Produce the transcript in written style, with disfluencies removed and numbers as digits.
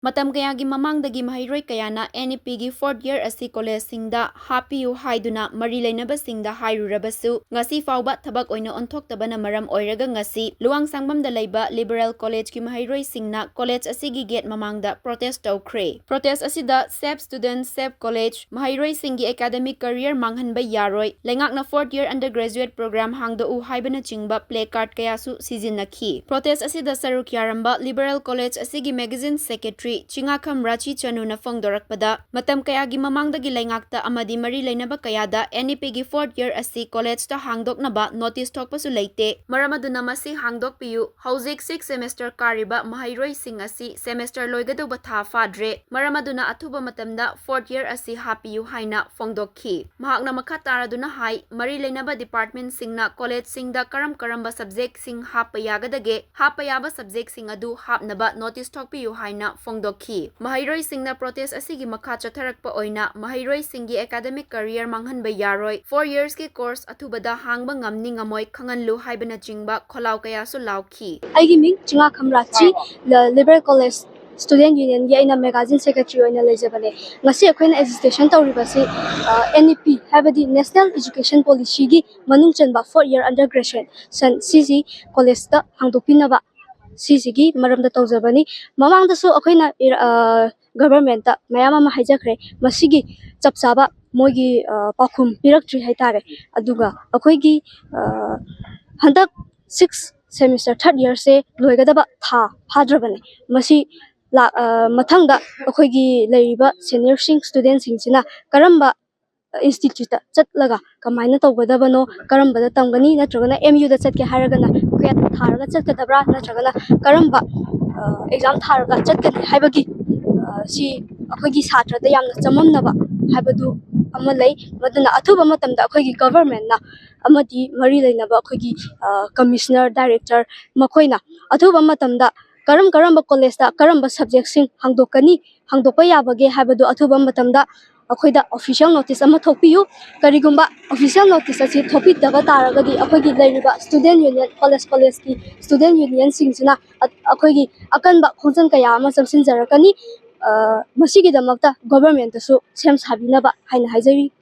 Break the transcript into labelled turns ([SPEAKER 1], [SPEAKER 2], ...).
[SPEAKER 1] ꯃꯇꯝ ꯀꯌꯥꯒꯤ ꯃꯃꯥꯡꯗꯒꯤ ꯃꯍꯩꯔꯣꯏ ꯀꯌꯥꯅ NEPꯒꯤ 4th year ꯑꯁꯤ ꯀꯣꯂꯦꯖꯁꯤꯡꯗ ꯍꯥꯞꯄꯤꯌꯨ ꯍꯥꯏꯗꯨꯅ ꯃꯔꯤ ꯂꯩꯅꯕꯁꯤꯡꯗ ꯍꯥꯏꯔꯨꯔꯕꯁꯨ ꯉꯁꯤ ꯐꯥꯎꯕ ꯊꯕꯛ ꯑꯣꯏꯅ ꯑꯣꯟꯊꯣꯛꯇꯕꯅ ꯃꯔꯝ ꯑꯣꯏꯔꯒ ꯉꯁꯤ ꯂꯨꯋꯥꯡꯁꯥꯡꯕꯝꯗ ꯂꯩꯕ ꯂꯤꯕꯔꯦꯜ ꯀꯣꯂꯦꯖꯀꯤ ꯃꯍꯩꯔꯣꯏꯁꯤꯡꯅ ꯀꯣꯂꯦꯖ ꯑꯁꯤꯒꯤ ꯒꯦꯠ ꯃꯃꯥꯡꯗ ꯄ꯭ꯔꯣꯇꯦꯁ ꯇꯧꯈ꯭ꯔꯦ꯫ ꯄ꯭ꯔꯣꯇꯦꯁ ꯑꯁꯤꯗ ꯁꯦꯞ ꯁ꯭ꯇꯨꯗꯦꯟꯠ, ꯁꯦꯞ ꯀꯣꯂꯦꯖ, ꯃꯍꯩꯔꯣꯏꯁꯤꯡꯒꯤ ꯑꯦꯀꯥꯗꯦꯃꯤꯛ ꯀꯦꯔꯤꯌꯔ ꯃꯥꯡꯍꯟꯕ ꯌꯥꯔꯣꯏ, ꯂꯩꯉꯥꯛꯅ 4th year ꯑꯟꯗꯔꯒ꯭ꯔꯦꯖꯨꯑꯦꯠ ꯄ꯭ꯔꯣꯒ꯭ꯔꯥꯝ ꯍꯥꯡꯗꯣꯛꯎ ꯍꯥꯏꯕꯅꯆꯤꯡꯕ ꯄ꯭ꯂꯦ ꯀꯥꯔꯗ ꯀꯌꯥꯁꯨ ꯁꯤꯖꯤꯟꯅꯈꯤ꯫ ꯄ꯭ꯔꯣꯇꯦꯁ ꯑꯁꯤꯗ ꯁꯔꯨꯛ ꯌꯥꯔꯝꯕ ꯂꯤꯕꯔꯦꯜ ꯀꯣꯂꯦꯖ ꯑꯁꯤꯒꯤ ꯃꯦꯒꯥꯖꯤꯟ ꯁꯦꯀ꯭ꯔꯦꯇꯔꯤ ꯆꯤꯡꯉꯥꯈꯝ ꯔꯥꯆꯤ ꯆꯅꯨꯅ ꯐꯣꯡꯗꯣꯔꯛꯄꯗ ꯃꯇꯝ ꯀꯌꯥꯒꯤ ꯃꯃꯥꯡꯗꯒꯤ ꯂꯩꯉꯥꯛꯇ ꯑꯃꯗꯤ ꯃꯔꯤ ꯂꯩꯅꯕ ꯀꯌꯥꯗ NEPꯒꯤ 4th year ꯑꯁꯤ ꯀꯣꯂꯦꯖꯇ ꯍꯥꯡꯗꯣꯛꯅꯕ ꯅꯣꯇꯤꯁ ꯊꯣꯛꯄꯁꯨ ꯂꯩꯇꯦ, ꯃꯔꯝ ꯑꯗꯨꯅ ꯃꯁꯤ ꯍꯥꯡꯗꯣꯛꯄꯤꯌꯨ, ꯍꯧꯖꯤꯛ 6th semester ꯀꯥꯔꯤꯕ ꯃꯍꯩꯔꯣꯏꯁꯤꯡ ꯑꯁꯤ ꯁꯦꯃꯦꯁꯇꯔ ꯂꯣꯏꯒꯗꯧꯕ ꯊꯥ ꯐꯥꯗ꯭ꯔꯦ, ꯃꯔꯝ ꯑꯗꯨꯅ ꯑꯊꯨꯕ ꯃꯇꯝꯗ 4th year ꯑꯁꯤ ꯍꯥꯞꯄꯤꯌꯨ ꯍꯥꯏꯅ ꯐꯣꯡꯗꯣꯛꯈꯤ꯫ ꯃꯍꯥꯛꯅ ꯃꯈꯥ ꯇꯥꯔꯗꯨꯅ ꯍꯥꯏ ꯃꯔꯤ ꯂꯩꯅꯕ ꯗꯤꯄꯥꯔꯠꯃꯦꯟꯠꯁꯤꯡꯅ ꯀꯣꯂꯦꯖꯁꯤꯡꯗ ꯀꯔꯝꯕ ꯁꯕꯖꯦꯛꯠꯁꯤꯡ ꯍꯥꯞꯄ ꯌꯥꯒꯗꯒꯦ, ꯍꯥꯞꯄ ꯌꯥꯕ ꯁꯕꯖꯦꯛꯠꯁꯤꯡ ꯑꯗꯨ ꯍꯥꯞꯅꯕ ꯅꯣꯇꯤꯁ ꯊꯣꯛꯄꯤꯌꯨ ꯍꯥꯏꯅ ꯐꯣꯡꯗꯣꯛꯈꯤ꯫ ꯃꯍꯩꯔꯣꯏꯁꯤꯡꯅ ꯄ꯭ꯔꯣꯇꯦꯁ ꯑꯁꯤꯒꯤ ꯃꯈꯥ ꯆꯠꯊꯔꯛꯄ ꯑꯣꯏꯅ ꯃꯍꯩꯔꯣꯏꯁꯤꯡꯒꯤ ꯑꯦꯀꯥꯗꯦꯃꯤꯛ ꯀꯦꯔꯤꯌꯔ ꯃꯥꯡꯍꯟꯕ ꯌꯥꯔꯣꯏ, 4 yearsꯀꯤ ꯀꯣꯔꯁ ꯑꯊꯨꯕꯗ ꯍꯥꯡꯕ ꯉꯝꯅꯤ ꯉꯝꯃꯣꯏ ꯈꯪꯍꯟꯂꯨ ꯍꯥꯏꯕꯅꯆꯤꯡꯕ ꯈꯣꯜꯂꯥꯎ ꯀꯌꯥꯁꯨ ꯂꯥꯎꯈꯤ꯫
[SPEAKER 2] ꯑꯩꯒꯤ ꯃꯤꯡ ꯆꯤꯡꯉꯥꯈꯝ ꯔꯥꯆꯤ, ꯂꯤꯕꯔꯦꯜ ꯀꯣꯂꯦꯖ ꯁ꯭ꯇꯨꯗꯦꯟꯠ ꯌꯨꯅꯤꯌꯟꯒꯤ ꯑꯩꯅ ꯃꯦꯒꯥꯖꯤꯟ ꯁꯦꯀ꯭ꯔꯦꯇꯔꯤ ꯑꯣꯏꯅ ꯂꯩꯖꯕꯅꯦ꯫ ꯉꯁꯤ ꯑꯩꯈꯣꯏꯅ ꯑꯦꯖꯤꯇꯦꯁꯟ ꯇꯧꯔꯤꯕꯁꯤ NEP ꯍꯥꯏꯕꯗꯤ ꯅꯦꯁꯅꯦꯜ ꯏꯖꯨꯀꯦꯁꯟ ꯄꯣꯂꯤꯁꯤꯒꯤ ꯃꯅꯨꯡ ꯆꯟꯕ 4th year ꯑꯟꯗꯔꯒ꯭ꯔꯦꯖꯨꯑꯦꯁꯟ ꯁꯤꯁꯤ ꯀꯣꯂꯦꯖꯇ ꯍꯥꯡꯗꯣꯛꯄꯤꯅꯕ ꯁꯤꯁꯤꯒꯤ ꯃꯔꯝꯗ ꯇꯧꯖꯕꯅꯤ꯫ ꯃꯃꯥꯡꯗꯁꯨ ꯑꯩꯈꯣꯏꯅ ꯒꯚꯔꯟꯃꯦꯟꯠꯇ ꯃꯌꯥꯝ ꯑꯃ ꯍꯥꯏꯖꯈ꯭ꯔꯦ, ꯃꯁꯤꯒꯤ ꯆꯞ ꯆꯥꯕ ꯃꯣꯏꯒꯤ ꯄꯥꯎꯈꯨꯝ ꯄꯤꯔꯛꯇ꯭ꯔꯤ ꯍꯥꯏꯇꯥꯔꯦ꯫ ꯑꯗꯨꯒ ꯑꯩꯈꯣꯏꯒꯤ ꯍꯟꯗꯛ 6th semester 3rd yearꯁꯦ ꯂꯣꯏꯒꯗꯕ ꯊꯥ ꯐꯥꯗ꯭ꯔꯕꯅꯦ꯫ ꯃꯁꯤ ꯃꯊꯪꯗ ꯑꯩꯈꯣꯏꯒꯤ ꯂꯩꯔꯤꯕ ꯁꯦꯅꯤꯌꯔꯁꯤꯡ ꯁ꯭ꯇꯨꯗꯦꯟꯠꯁꯤꯡꯁꯤꯅ ꯀꯔꯝꯕ ꯏꯟꯁꯇꯤꯇ꯭ꯌꯨꯠꯇ ꯆꯠꯂꯒ ꯀꯃꯥꯏꯅ ꯇꯧꯒꯗꯕꯅꯣ, ꯀꯔꯝꯕꯗ ꯇꯝꯒꯅꯤ, ꯅꯠꯇ꯭ꯔꯒꯅ MUꯗ ꯆꯠꯀꯦ ꯍꯥꯏꯔꯒꯅ ꯀ꯭ꯋꯦꯠ ꯊꯥꯔꯒ ꯆꯠꯀꯗꯕ꯭ꯔꯥ, ꯅꯠꯇ꯭ꯔꯒꯅ ꯀꯔꯝꯕ ꯑꯦꯛꯖꯥꯝ ꯊꯥꯔꯒ ꯆꯠꯀꯅꯤ ꯍꯥꯏꯕꯒꯤ ꯁꯤ ꯑꯩꯈꯣꯏꯒꯤ ꯁꯥꯇ꯭ꯔꯗ ꯌꯥꯝꯅ ꯆꯃꯝꯅꯕ ꯍꯥꯏꯕꯗꯨ ꯑꯃ ꯂꯩ꯫ ꯃꯗꯨꯅ ꯑꯊꯨꯕ ꯃꯇꯝꯗ ꯑꯩꯈꯣꯏꯒꯤ ꯒꯚꯔꯟꯃꯦꯟꯠꯅ ꯑꯃꯗꯤ ꯃꯔꯤ ꯂꯩꯅꯕ ꯑꯩꯈꯣꯏꯒꯤ ꯀꯃꯤꯁꯅꯔ, ꯗꯥꯏꯔꯦꯛꯇꯔ ꯃꯈꯣꯏꯅ ꯑꯊꯨꯕ ꯃꯇꯝꯗ ꯀꯔꯝꯕ ꯀꯣꯂꯦꯖꯇ ꯀꯔꯝꯕ ꯁꯕꯖꯦꯛꯠꯁꯤꯡ ꯍꯥꯡꯗꯣꯛꯄ ꯌꯥꯕꯒꯦ ꯍꯥꯏꯕꯗꯨ ꯑꯊꯨꯕ ꯃꯇꯝꯗ ꯑꯩꯈꯣꯏꯗ ꯑꯣꯐꯤꯁꯤꯌꯦꯜ ꯅꯣꯇꯤꯁ ꯑꯃ ꯊꯣꯛꯄꯤꯌꯨ꯫ ꯀꯔꯤꯒꯨꯝꯕ ꯑꯣꯐꯤꯁꯤꯌꯦꯜ ꯅꯣꯇꯤꯁ ꯑꯁꯤ ꯊꯣꯛꯄꯤꯗꯕ ꯇꯥꯔꯒꯗꯤ ꯑꯩꯈꯣꯏꯒꯤ ꯂꯩꯔꯤꯕ ꯁ꯭ꯇꯨꯗꯦꯟꯠ ꯌꯨꯅꯤꯌꯟ, ꯀꯣꯂꯦꯖꯀꯤ ꯁ꯭ꯇꯨꯗꯦꯟꯠ ꯌꯨꯅꯤꯌꯟꯁꯤꯡꯁꯤꯅ ꯑꯩꯈꯣꯏꯒꯤ ꯑꯀꯟꯕ ꯈꯣꯡꯖꯪ ꯀꯌꯥ ꯑꯃ ꯆꯪꯁꯤꯟꯖꯔꯛꯀꯅꯤ꯫ ꯃꯁꯤꯒꯤꯗꯃꯛꯇ ꯒꯚꯔꯟꯃꯦꯟꯠꯇꯁꯨ ꯁꯦꯝ ꯁꯥꯕꯤꯅꯕ ꯍꯥꯏꯅ ꯍꯥꯏꯖꯔꯤ꯫